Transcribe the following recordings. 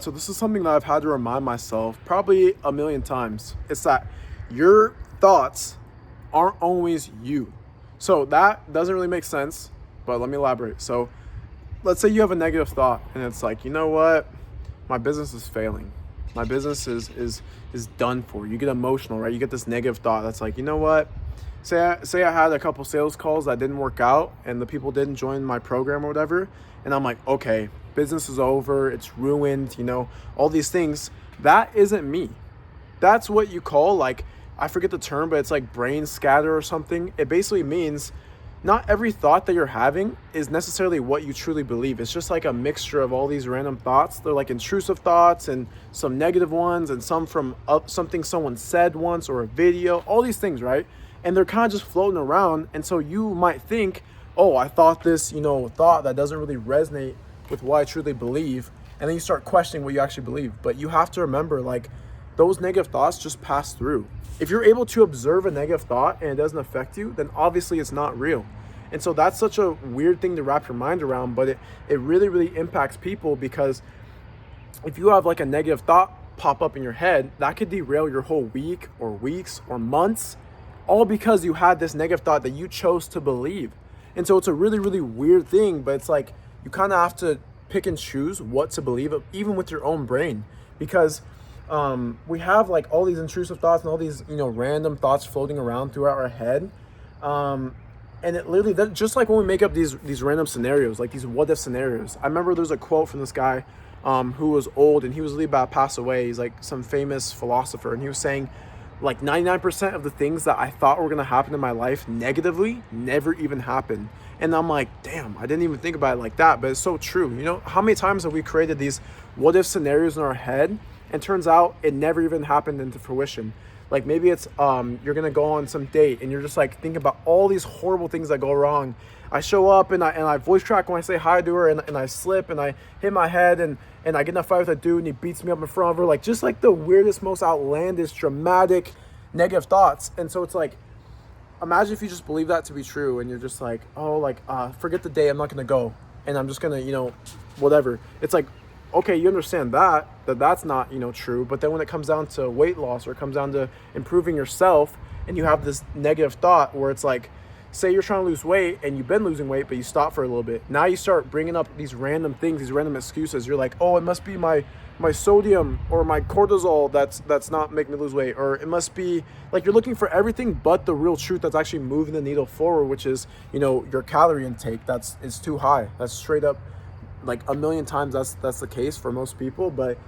So this is something that I've had to remind myself probably a million times. It's that your thoughts aren't always you. So that doesn't really make sense, but let me elaborate. So let's say you have a negative thought and it's like, you know what? My business is failing. My business is done for. You get emotional, right? You get this negative thought that's like, you know what? Say I had a couple sales calls that didn't work out and the people didn't join my program or whatever, and I'm like, okay, business is over, it's ruined, all these things. That isn't me. That's what you call, like, I forget the term, but it's like brain scatter or something. It basically means not every thought that you're having is necessarily what you truly believe. It's just like a mixture of all these random thoughts. They're like intrusive thoughts and some negative ones and some from something someone said once or a video, all these things, right? And they're kind of just floating around. And so you might think, oh, I thought this, thought that doesn't really resonate with what I truly believe. And then you start questioning what you actually believe. But you have to remember, like, those negative thoughts just pass through. If you're able to observe a negative thought and it doesn't affect you, then obviously it's not real. And so that's such a weird thing to wrap your mind around, but it really, really impacts people, because if you have like a negative thought pop up in your head, that could derail your whole week or weeks or months, all because you had this negative thought that you chose to believe. And so it's a really, really weird thing, but it's like you kind of have to pick and choose what to believe, even with your own brain, because we have like all these intrusive thoughts and all these random thoughts floating around throughout our head, and it literally, just like when we make up these random scenarios, like these what if scenarios. I remember there's a quote from this guy who was old, and he was really about to pass away. He's like some famous philosopher, and he was saying, like, 99% of the things that I thought were gonna happen in my life negatively never even happened. And I'm like, damn, I didn't even think about it like that, but it's so true. How many times have we created these what if scenarios in our head, and turns out it never even happened into fruition? Like, maybe it's you're gonna go on some date and you're just like thinking about all these horrible things that go wrong. I show up and I voice track when I say hi to her, and I slip and I hit my head, and I get in a fight with a dude and he beats me up in front of her. Like, just like the weirdest, most outlandish, dramatic, negative thoughts. And so it's like, imagine if you just believe that to be true, and you're just like, oh, like, forget the day, I'm not gonna go, and I'm just gonna, whatever. It's like, okay, you understand that's not, true. But then when it comes down to weight loss, or it comes down to improving yourself, and you have this negative thought where it's like, say you're trying to lose weight and you've been losing weight, but you stop for a little bit. Now you start bringing up these random things, these random excuses. You're like, oh, it must be my sodium or my cortisol that's not making me lose weight, or it must be, like, you're looking for everything but the real truth that's actually moving the needle forward, which is, your calorie intake is too high. That's straight up, like, a million times that's the case for most people. But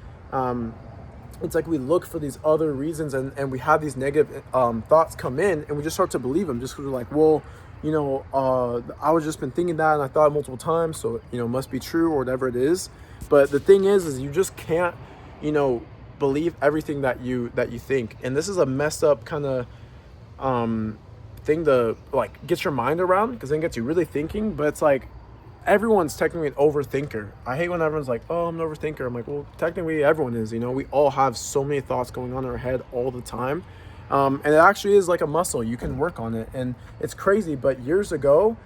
it's like we look for these other reasons, and we have these negative thoughts come in, and we just start to believe them, just because we're like, well, I was just been thinking that, and I thought it multiple times, so it must be true, or whatever it is. But the thing is you just can't believe everything that you think. And this is a messed up kind of thing to, like, get your mind around, because then it gets you really thinking. But it's like, everyone's technically an overthinker. I hate when everyone's like, oh, I'm an overthinker. I'm like, well, technically everyone is. We all have so many thoughts going on in our head all the time. And it actually is like a muscle. You can work on it, and it's crazy. But years ago,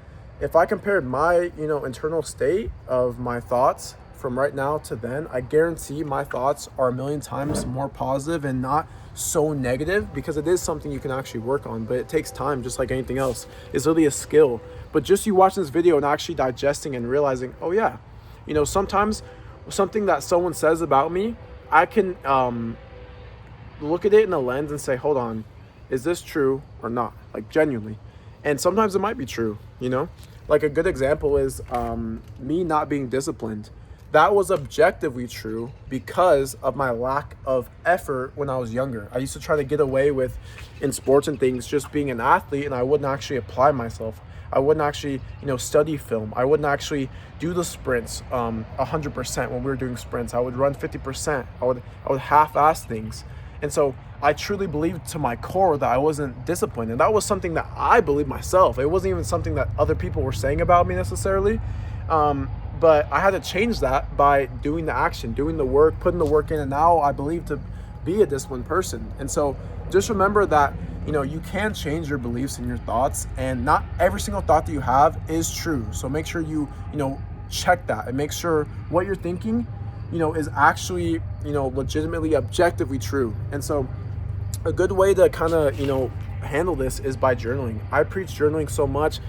if I compared my internal state of my thoughts from right now to then, I guarantee my thoughts are a million times more positive and not so negative, because it is something you can actually work on. But it takes time, just like anything else. It's really a skill. But just you watching this video and actually digesting and realizing, oh yeah, sometimes something that someone says about me, I can look at it in a lens and say, hold on, is this true or not? Like, genuinely. And sometimes it might be true. Like, a good example is me not being disciplined. That was objectively true because of my lack of effort when I was younger. I used to try to get away with, in sports and things, just being an athlete, and I wouldn't actually apply myself. I wouldn't actually, study film. I wouldn't actually do the sprints 100% when we were doing sprints. I would run 50%. I would half-ass things. And so I truly believed to my core that I wasn't disciplined. And that was something that I believed myself. It wasn't even something that other people were saying about me necessarily. But I had to change that by doing the action, doing the work, putting the work in. And now I believe to be a disciplined person. And so just remember that, you can change your beliefs and your thoughts, and not every single thought that you have is true. So make sure you check that, and make sure what you're thinking is actually, legitimately objectively true. And so a good way to kind of, handle this is by journaling. I preach journaling so much.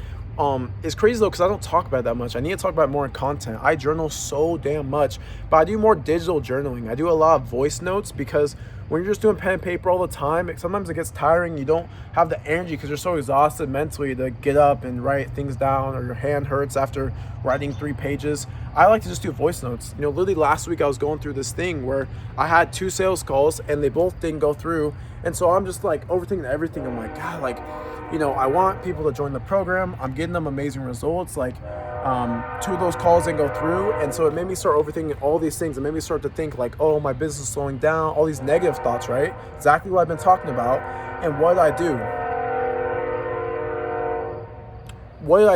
It's crazy though, because I don't talk about it that much. I need to talk about it more in content. I journal so damn much, but I do more digital journaling. I do a lot of voice notes, because when you're just doing pen and paper all the time, sometimes it gets tiring. You don't have the energy because you're so exhausted mentally to get up and write things down, or your hand hurts after writing 3 pages. I like to just do voice notes. Literally last week I was going through this thing where I had 2 sales calls and they both didn't go through. And so I'm just like overthinking everything. I'm like, God, I want people to join the program. I'm getting them amazing results. 2 of those calls didn't go through. And so it made me start overthinking all these things. It made me start to think like, oh, my business is slowing down, all these negative thoughts, right? Exactly what I've been talking about. And what did I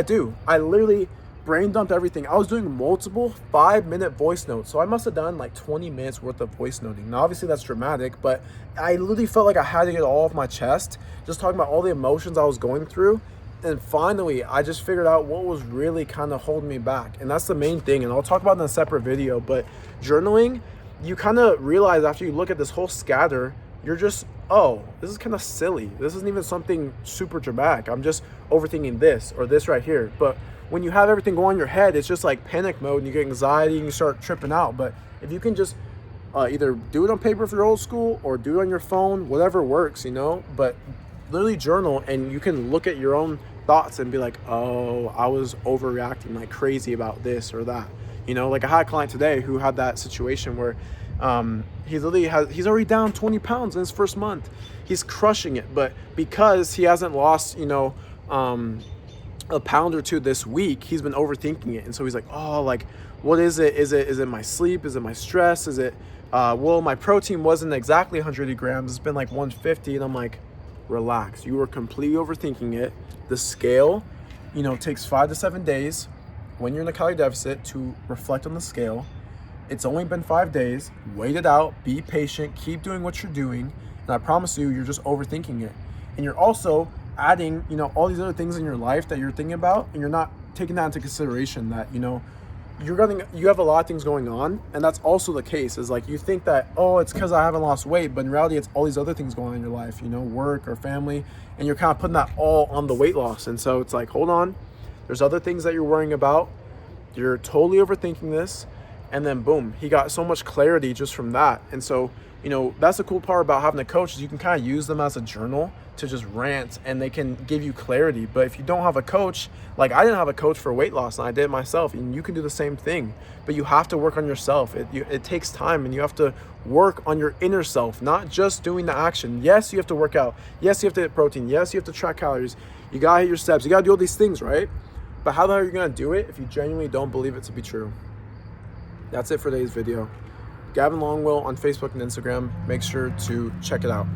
do? I literally brain dumped everything. I was doing multiple 5-minute voice notes. So I must have done like 20 minutes worth of voice noting. Now, obviously that's dramatic, but I literally felt like I had to get it all off my chest, just talking about all the emotions I was going through. And finally, I just figured out what was really kind of holding me back. And that's the main thing. And I'll talk about it in a separate video, but journaling, you kind of realize after you look at this whole scatter, you're just, oh, this is kind of silly. This isn't even something super dramatic. I'm just overthinking this or this right here. But when you have everything going in your head, it's just like panic mode and you get anxiety and you start tripping out. But if you can just either do it on paper if you're old school or do it on your phone, whatever works, but literally journal, and you can look at your own thoughts and be like, oh, I was overreacting like crazy about this or that. Like I had a client today who had that situation where he's already down 20 pounds in his first month. He's crushing it, but because he hasn't lost, a pound or 2 this week, he's been overthinking it. And so he's like, oh, what is it? Is it my sleep? Is it my stress? Is it, well, my protein wasn't exactly 180 grams. It's been like 150. And I'm like, relax. You were completely overthinking it. The scale, takes 5 to 7 days when you're in a calorie deficit to reflect on the scale. It's only been 5 days. Wait it out. Be patient. Keep doing what you're doing. And I promise you, you're just overthinking it. And you're also adding, all these other things in your life that you're thinking about, and you're not taking that into consideration, that, you have a lot of things going on. And that's also the case, is like, you think that, oh, it's because I haven't lost weight, but in reality, it's all these other things going on in your life, work or family, and you're kind of putting that all on the weight loss. And so it's like, hold on, there's other things that you're worrying about. You're totally overthinking this. And then boom, he got so much clarity just from that. And so, that's the cool part about having a coach, is you can kind of use them as a journal to just rant, and they can give you clarity. But if you don't have a coach, like I didn't have a coach for weight loss, and I did it myself, and you can do the same thing. But you have to work on yourself. It takes time, and you have to work on your inner self, not just doing the action. Yes, you have to work out. Yes, you have to hit protein. Yes, you have to track calories. You gotta hit your steps. You gotta do all these things, right? But how the hell are you gonna do it if you genuinely don't believe it to be true? That's it for today's video. Gavin Longwell on Facebook and Instagram. Make sure to check it out.